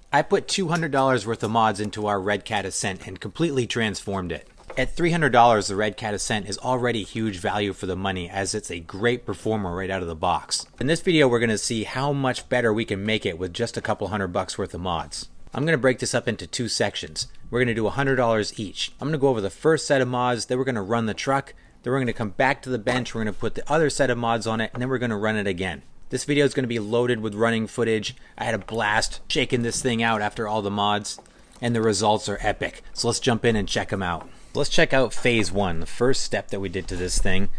I put $200 worth of mods into our Redcat Ascent and completely transformed it. At $300, the Redcat Ascent is already huge value for the money, as it's a great performer right out of the box. In this video, we're going to see how much better we can make it with just a couple $100 worth of mods. I'm going to break this up into two sections. We're going to do $100 each. I'm going to go over the first set of mods, then we're going to run the truck, then we're going to come back to the bench, we're going to put the other set of mods on it, and then we're going to run it again. This video is going to be loaded with running footage. I had a blast shaking this thing out after all the mods, and the results are epic. So let's jump in and check them out. Let's check out phase one. The first step that we did to this thing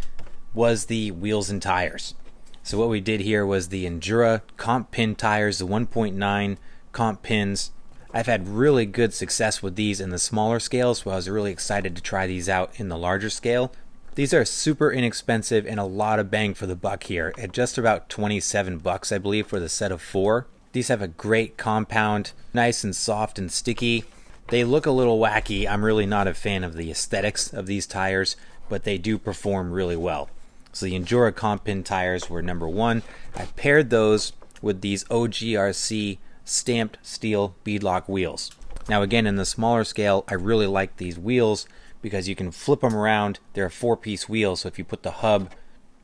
was the wheels and tires. So what we did here was the Endura comp pin tires, the 1.9 comp pins. I've had really good success with these in the smaller scale, so I was really excited to try these out in the larger scale. These are super inexpensive and a lot of bang for the buck here, at just about 27 bucks, I believe, for the set of 4. These have a great compound, nice and soft and sticky. They look a little wacky. I'm really not a fan of the aesthetics of these tires, but they do perform really well. So the Endura comp pin tires were number 1. I paired those with these OGRC stamped steel beadlock wheels. Now again, in the smaller scale, I really like these wheels because you can flip them around. They're a 4-piece wheel, so if you put the hub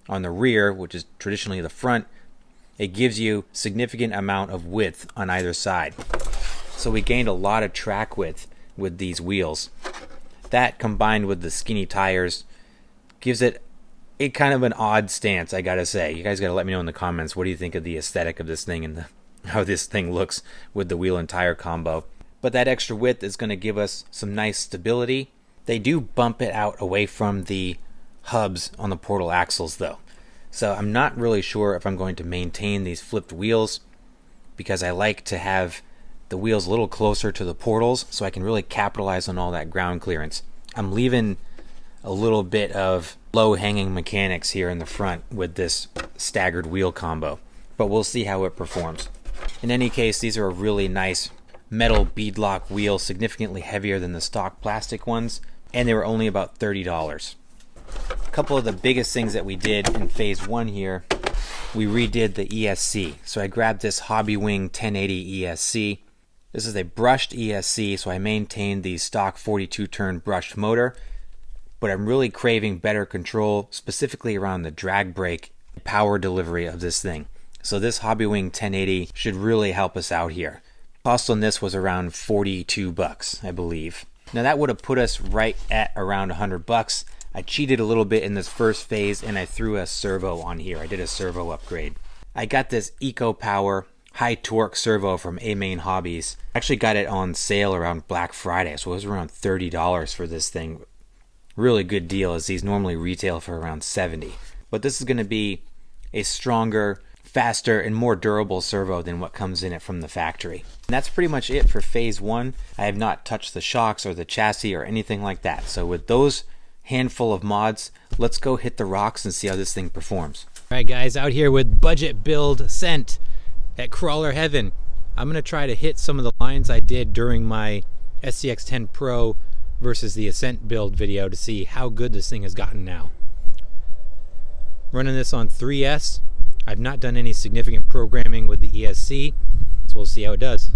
on the rear, which is traditionally the front, it gives you significant amount of width on either side. So we gained a lot of track width with these wheels. That, combined with the skinny tires, gives it a kind of an odd stance, I gotta say. You guys gotta let me know in the comments, what do you think of the aesthetic of this thing and how this thing looks with the wheel and tire combo. But that extra width is going to give us some nice stability. They do bump it out away from the hubs on the portal axles though. So I'm not really sure if I'm going to maintain these flipped wheels, because I like to have the wheels a little closer to the portals so I can really capitalize on all that ground clearance. I'm leaving a little bit of low-hanging mechanics here in the front with this staggered wheel combo, but we'll see how it performs. In any case, these are a really nice metal beadlock wheel, significantly heavier than the stock plastic ones, and they were only about $30. A couple of the biggest things that we did in phase 1 here, we redid the ESC. So I grabbed this Hobbywing 1080 ESC. This is a brushed ESC, so I maintained the stock 42-turn brushed motor, but I'm really craving better control, specifically around the drag brake power delivery of this thing. So this Hobbywing 1080 should really help us out here. Cost on this was around 42 bucks, I believe. Now that would have put us right at around 100 bucks. I cheated a little bit in this first phase and I threw a servo on here. I did a servo upgrade. I got this EcoPower high torque servo from A-Main Hobbies. Actually got it on sale around Black Friday, so it was around $30 for this thing. Really good deal, as these normally retail for around $70. But this is going to be a stronger, faster, and more durable servo than what comes in it from the factory. And that's pretty much it for phase 1. I have not touched the shocks or the chassis or anything like that. So with those handful of mods, let's go hit the rocks and see how this thing performs. Alright guys, out here with budget build Ascent at Crawler Heaven. I'm going to try to hit some of the lines I did during my SCX10 Pro versus the Ascent build video to see how good this thing has gotten now. Running this on 3S. I've not done any significant programming with the ESC, so we'll see how it does.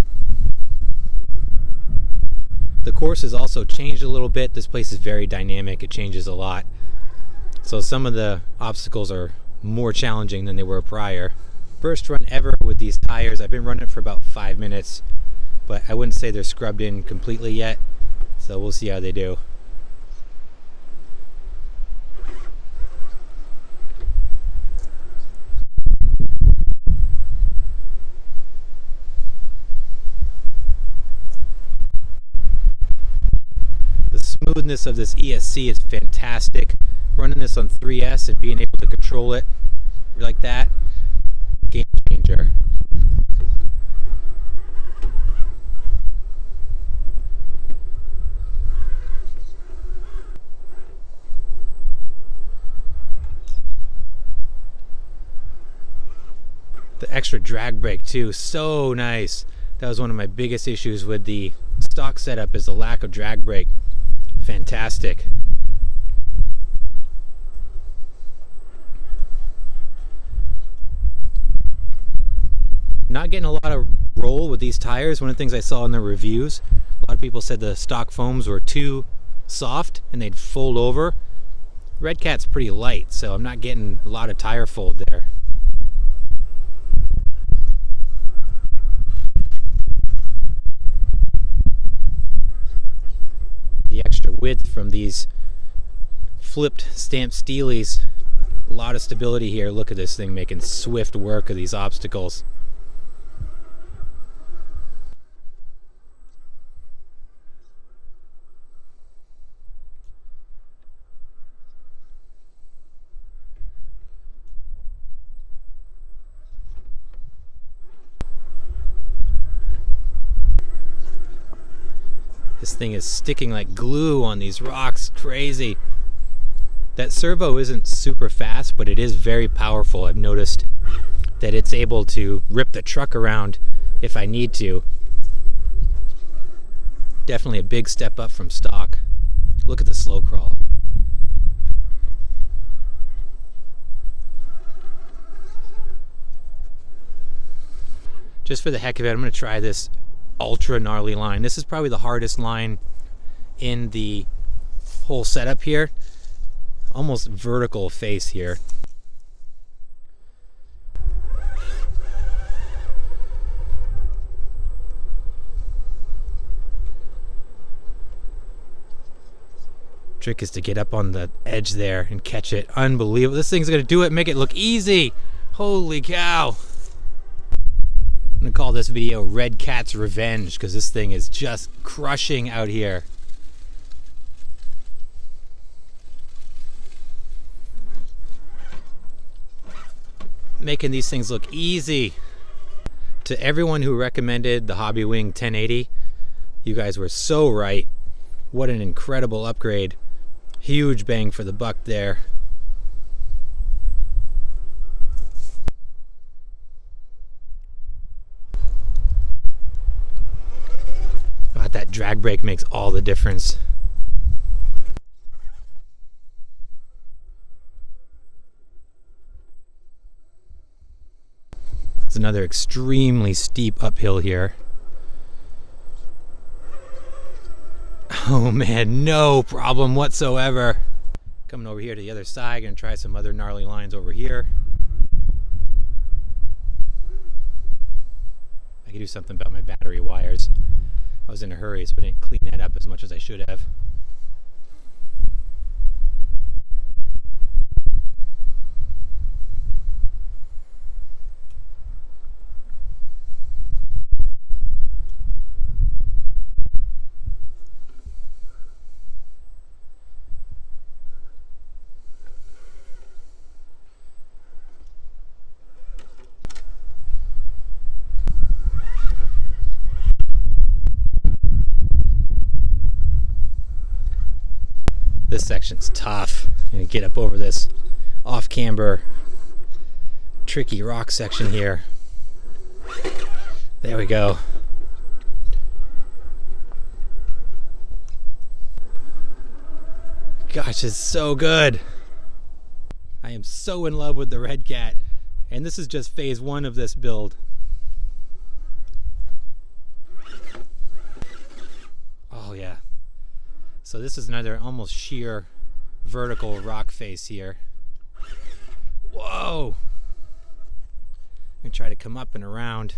The course has also changed a little bit. This place is very dynamic. It changes a lot. So some of the obstacles are more challenging than they were prior. First run ever with these tires. I've been running it for about 5 minutes, but I wouldn't say they're scrubbed in completely yet. So we'll see how they do. The smoothness of this ESC is fantastic. Running this on 3S and being able to control it like that, game changer. The extra drag brake too, so nice. That was one of my biggest issues with the stock setup, is the lack of drag brake. Fantastic. Not getting a lot of roll with these tires. One of the things I saw in the reviews, a lot of people said the stock foams were too soft and they'd fold over. Redcat's pretty light, so I'm not getting a lot of tire fold there. The extra width from these flipped stamped steelies, a lot of stability here. Look at this thing making swift work of these obstacles. This thing is sticking like glue on these rocks. Crazy. That servo isn't super fast, but it is very powerful. I've noticed that it's able to rip the truck around if I need to. Definitely a big step up from stock. Look at the slow crawl. Just for the heck of it, I'm going to try this ultra gnarly line. This is probably the hardest line in the whole setup here. Almost vertical face here. Trick is to get up on the edge there and catch it. Unbelievable. This thing's gonna do it, make it look easy. Holy cow. I'm gonna call this video Redcat's Revenge because this thing is just crushing out here. Making these things look easy. To everyone who recommended the Hobbywing 1080, you guys were so right. What an incredible upgrade. Huge bang for the buck there. God, that drag brake makes all the difference. It's another extremely steep uphill here. Oh man, no problem whatsoever. Coming over here to the other side, gonna try some other gnarly lines over here. I could do something about my battery wires. I was in a hurry, so I didn't clean that up as much as I should have. This section's tough. I'm gonna get up over this off-camber, tricky rock section here. There we go. Gosh, it's so good. I am so in love with the Redcat, and this is just phase one of this build. Oh yeah. So this is another almost sheer vertical rock face here. Whoa! I'm gonna try to come up and around.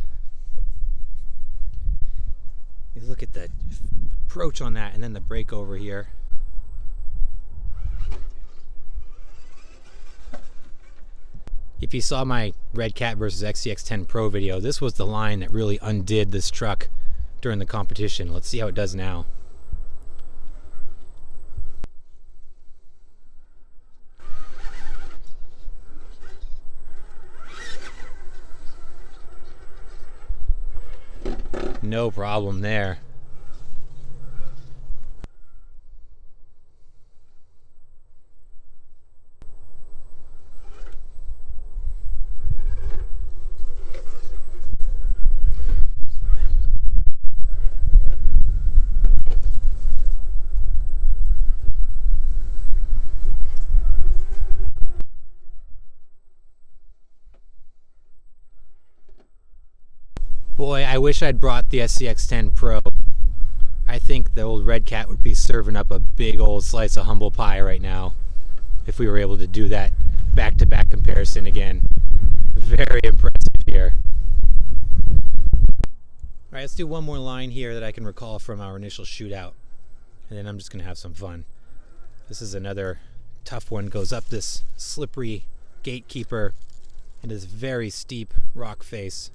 You look at the approach on that and then the brake over here. If you saw my Redcat versus XCX10 Pro video, this was the line that really undid this truck during the competition. Let's see how it does now. No problem there. Boy, I wish I'd brought the SCX-10 Pro. I think the old Redcat would be serving up a big old slice of humble pie right now if we were able to do that back-to-back comparison again. Very impressive here. Alright, let's do one more line here that I can recall from our initial shootout, and then I'm just going to have some fun. This is another tough one. Goes up this slippery gatekeeper into this very steep rock face.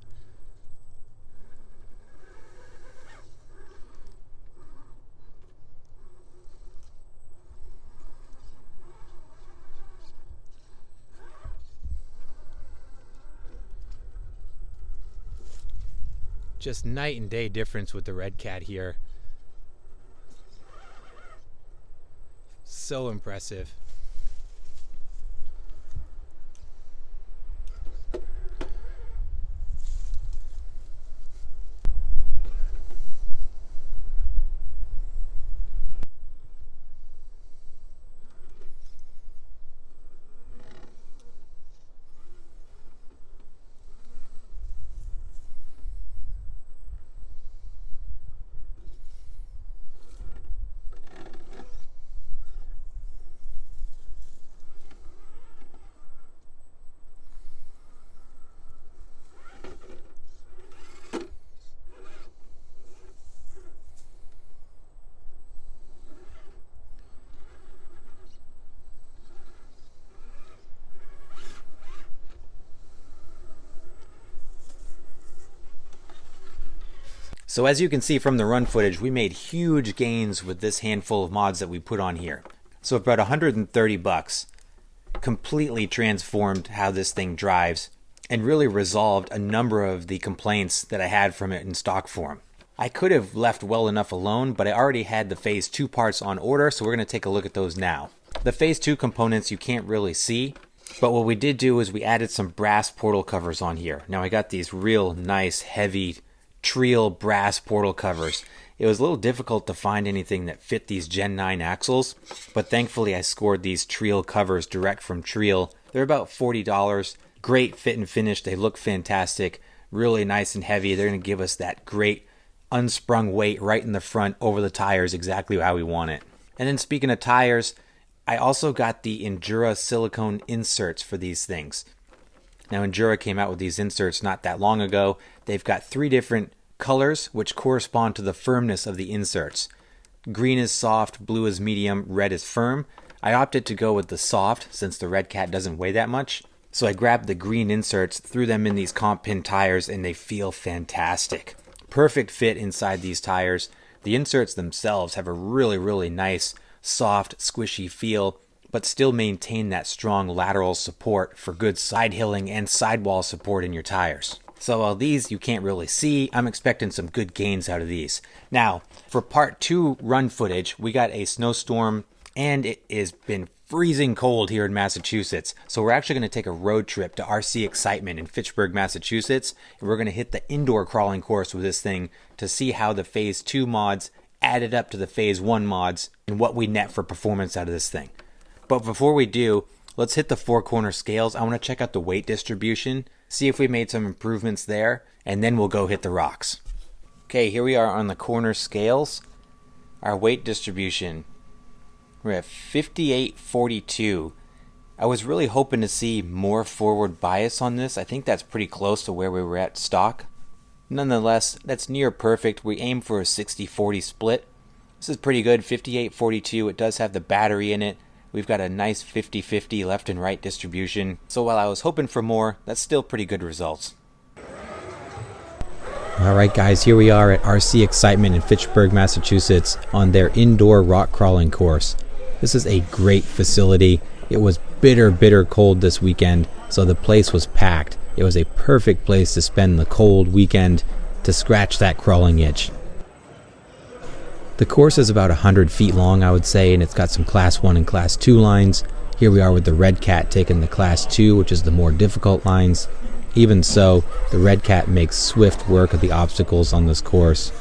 Just night and day difference with the Redcat here. So impressive. So as you can see from the run footage, we made huge gains with this handful of mods that we put on here. So about 130 bucks completely transformed how this thing drives and really resolved a number of the complaints that I had from it in stock form. I could have left well enough alone, but I already had the Phase 2 parts on order, so we're going to take a look at those now. The Phase 2 components you can't really see, but what we did do is we added some brass portal covers on here. Now I got these real nice heavy Treel brass portal covers. It was a little difficult to find anything that fit these Gen 9 axles, but thankfully I scored these Treel covers direct from Treel. They're about $40. Great fit and finish. They look fantastic. Really nice and heavy. They're going to give us that great unsprung weight right in the front over the tires, exactly how we want it. And then speaking of tires, I also got the Endura silicone inserts for these things. Now Endura came out with these inserts not that long ago. They've got 3 different colors which correspond to the firmness of the inserts. Green is soft, blue is medium, red is firm. I opted to go with the soft since the Redcat doesn't weigh that much. So I grabbed the green inserts, threw them in these comp pin tires, and they feel fantastic. Perfect fit inside these tires. The inserts themselves have a really nice, soft, squishy feel, but still maintain that strong lateral support for good side hilling and sidewall support in your tires. So while these you can't really see, I'm expecting some good gains out of these. Now, for part 2 run footage, we got a snowstorm and it has been freezing cold here in Massachusetts. So we're actually going to take a road trip to RC Excitement in Fitchburg, Massachusetts, and we're going to hit the indoor crawling course with this thing to see how the Phase 2 mods added up to the Phase 1 mods and what we net for performance out of this thing. But before we do, let's hit the 4-corner scales. I want to check out the weight distribution, see if we made some improvements there, and then we'll go hit the rocks. Okay, here we are on the corner scales. Our weight distribution, we're at 58.42. I was really hoping to see more forward bias on this. I think that's pretty close to where we were at stock. Nonetheless, that's near perfect. We aim for a 60-40 split. This is pretty good, 58.42. It does have the battery in it. We've got a nice 50-50 left and right distribution. So while I was hoping for more, that's still pretty good results. Alright guys, here we are at RC Excitement in Fitchburg, Massachusetts on their indoor rock crawling course. This is a great facility. It was bitter cold this weekend, so the place was packed. It was a perfect place to spend the cold weekend to scratch that crawling itch. The course is about 100 feet long, I would say, and it's got some Class 1 and Class 2 lines. Here we are with the Redcat taking the Class 2, which is the more difficult lines. Even so, the Redcat makes swift work of the obstacles on this course.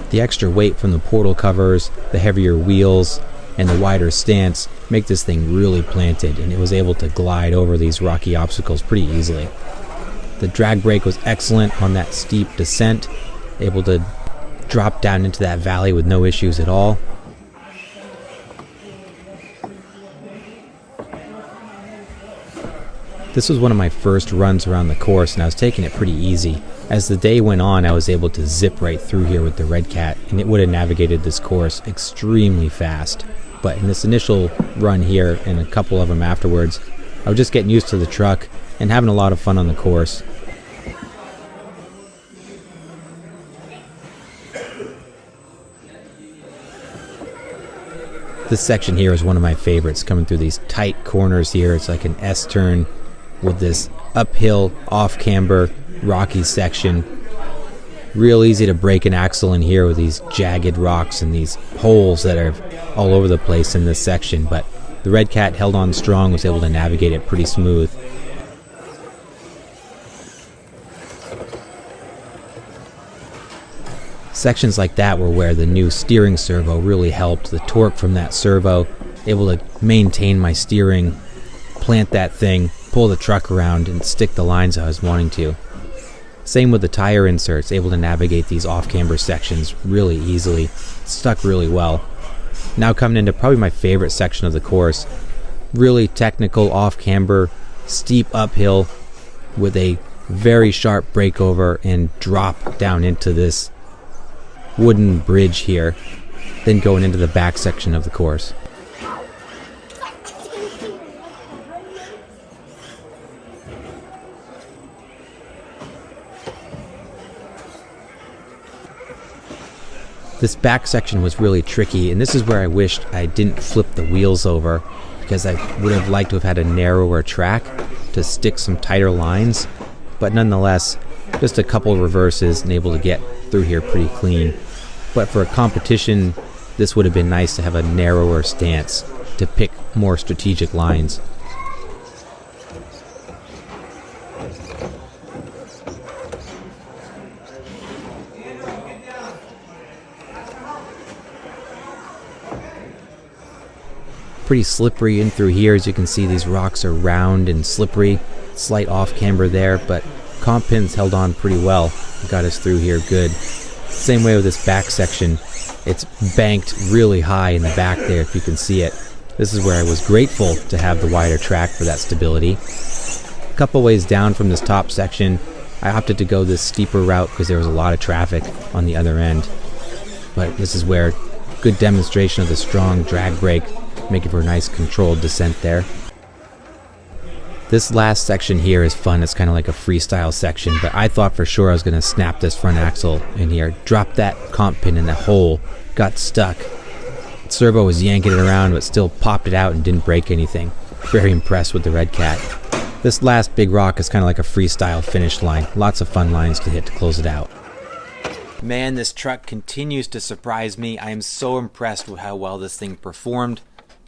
The extra weight from the portal covers, the heavier wheels, and the wider stance make this thing really planted, and it was able to glide over these rocky obstacles pretty easily. The drag brake was excellent on that steep descent, able to drop down into that valley with no issues at all. This was one of my first runs around the course, and I was taking it pretty easy. As the day went on, I was able to zip right through here with the Redcat, and it would have navigated this course extremely fast. But in this initial run here, and a couple of them afterwards, I was just getting used to the truck and having a lot of fun on the course. This section here is one of my favorites, coming through these tight corners here. It's like an S-turn with this uphill, off-camber, rocky section. Real easy to break an axle in here with these jagged rocks and these holes that are all over the place in this section, but the Redcat held on strong, was able to navigate it pretty smooth. Sections like that were where the new steering servo really helped. The torque from that servo, able to maintain my steering, plant that thing, pull the truck around, and stick the lines I was wanting to. Same with the tire inserts, able to navigate these off-camber sections really easily. Stuck really well. Now coming into probably my favorite section of the course. Really technical off-camber, steep uphill with a very sharp breakover and drop down into this wooden bridge here, then going into the back section of the course. This back section was really tricky, and this is where I wished I didn't flip the wheels over, because I would have liked to have had a narrower track to stick some tighter lines, but nonetheless, just a couple of reverses and able to get through here pretty clean. But for a competition, this would have been nice to have a narrower stance to pick more strategic lines. Pretty slippery in through here. As you can see, these rocks are round and slippery. Slight off camber there, but comp pins held on pretty well. Got us through here good. Same way with this back section. It's banked really high in the back there, if you can see it. This is where I was grateful to have the wider track for that stability. A couple ways down from this top section, I opted to go this steeper route because there was a lot of traffic on the other end. But this is where good demonstration of the strong drag brake, making for a nice controlled descent there. This last section here is fun. It's kind of like a freestyle section, but I thought for sure I was going to snap this front axle in here. Dropped that comp pin in the hole, got stuck. The servo was yanking it around, but still popped it out and didn't break anything. Very impressed with the Redcat. This last big rock is kind of like a freestyle finish line. Lots of fun lines to hit to close it out. Man, this truck continues to surprise me. I am so impressed with how well this thing performed.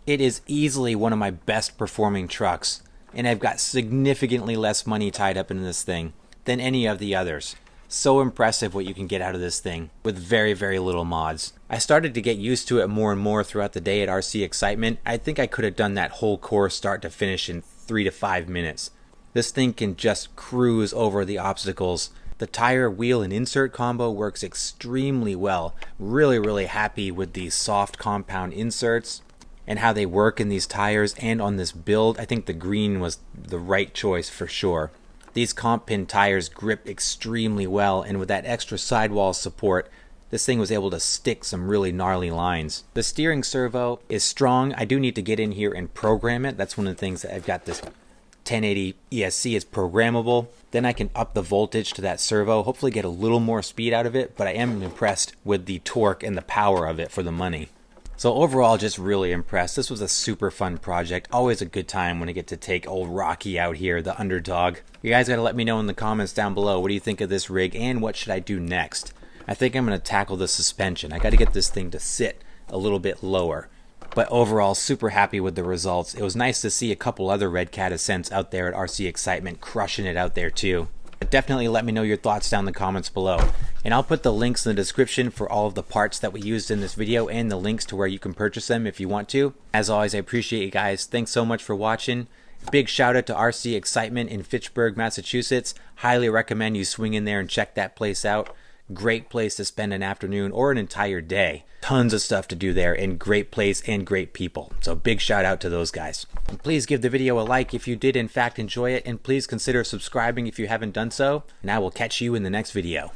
It is easily one of my best performing trucks, and I've got significantly less money tied up in this thing than any of the others. So impressive what you can get out of this thing with very, very little mods. I started to get used to it more and more throughout the day at RC Excitement. I think I could have done that whole course start to finish in 3 to 5 minutes. This thing can just cruise over the obstacles. The tire, wheel, and insert combo works extremely well. Really, really happy with these soft compound inserts and how they work in these tires and on this build. I think the green was the right choice for sure. These comp pin tires grip extremely well, and with that extra sidewall support, this thing was able to stick some really gnarly lines. The steering servo is strong. I do need to get in here and program it. That's one of the things that I've got. This 1080 ESC is programmable. Then I can up the voltage to that servo, hopefully get a little more speed out of it, but I am impressed with the torque and the power of it for the money. So overall, just really impressed. This was a super fun project. Always a good time when I get to take old Rocky out here, the Underdog. You guys got to let me know in the comments down below, what do you think of this rig and what should I do next? I think I'm going to tackle the suspension. I got to get this thing to sit a little bit lower. But overall, super happy with the results. It was nice to see a couple other Redcat Ascents out there at RC Excitement crushing it out there too. But definitely let me know your thoughts down in the comments below. And I'll put the links in the description for all of the parts that we used in this video and the links to where you can purchase them if you want to. As always, I appreciate you guys. Thanks so much for watching. Big shout out to RC Excitement in Fitchburg, Massachusetts. Highly recommend you swing in there and check that place out. Great place to spend an afternoon or an entire day. Tons of stuff to do there, and great place and great people. So big shout out to those guys. And please give the video a like if you did in fact enjoy it, and please consider subscribing if you haven't done so. And I will catch you in the next video.